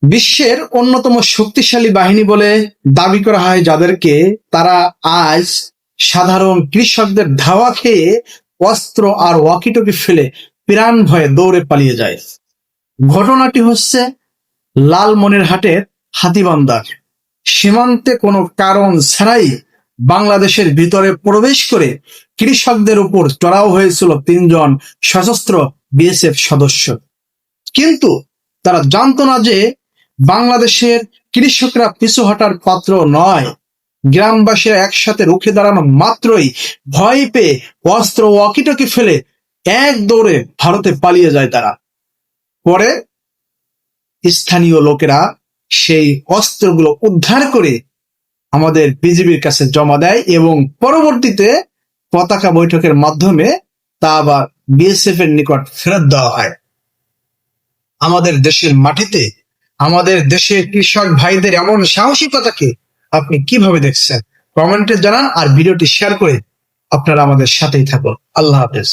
বিশ্বের অন্যতম শক্তিশালী বাহিনী বলে দাবি করা হয় যাদেরকে, তারা আজ সাধারণ কৃষকদের ধাওয়া খেয়ে অস্ত্র আর ওয়াকিটকি ফেলে প্রাণ ভয়ে দৌড়ে পালিয়ে যায়। ঘটনাটি হচ্ছে লালমনিরহাটের হাতীবান্ধার। সীমান্তে কোনো কারণ ছাড়াই বাংলাদেশের ভিতরে প্রবেশ করে কৃষকদের উপর চড়াও হয়েছিল 3 জন সশস্ত্র বিএসএফ সদস্য। কিন্তু তারা জানতো না যে বাংলাদেশের কৃষকরা পিছু হটার পাত্র নয়। গ্রামবাসীরা একসাথে রুখে দাঁড়ানো মাত্রই ভয় পেয়ে অস্ত্র ওয়াকিটকি ফেলে এক দৌড়ে ভারতে পালিয়ে যায় তারা। পরে স্থানীয় লোকেরা সেই অস্ত্রগুলো উদ্ধার করে আমাদের বিজিবির কাছে জমা দেয় এবং পরবর্তীতে পতাকা বৈঠকের মাধ্যমে তা আবার বিএসএফ এর নিকট ফেরত দেওয়া হয়। আমাদের দেশের মাটিতে আমাদের দেশের কৃষক ভাইদের এমন সাহসিকতাকে আপনি কিভাবে দেখছেন? কমেন্টে জানান আর ভিডিওটি শেয়ার করে আপনারা আমাদের সাথেই থাকুন। আল্লাহ হাফেজ।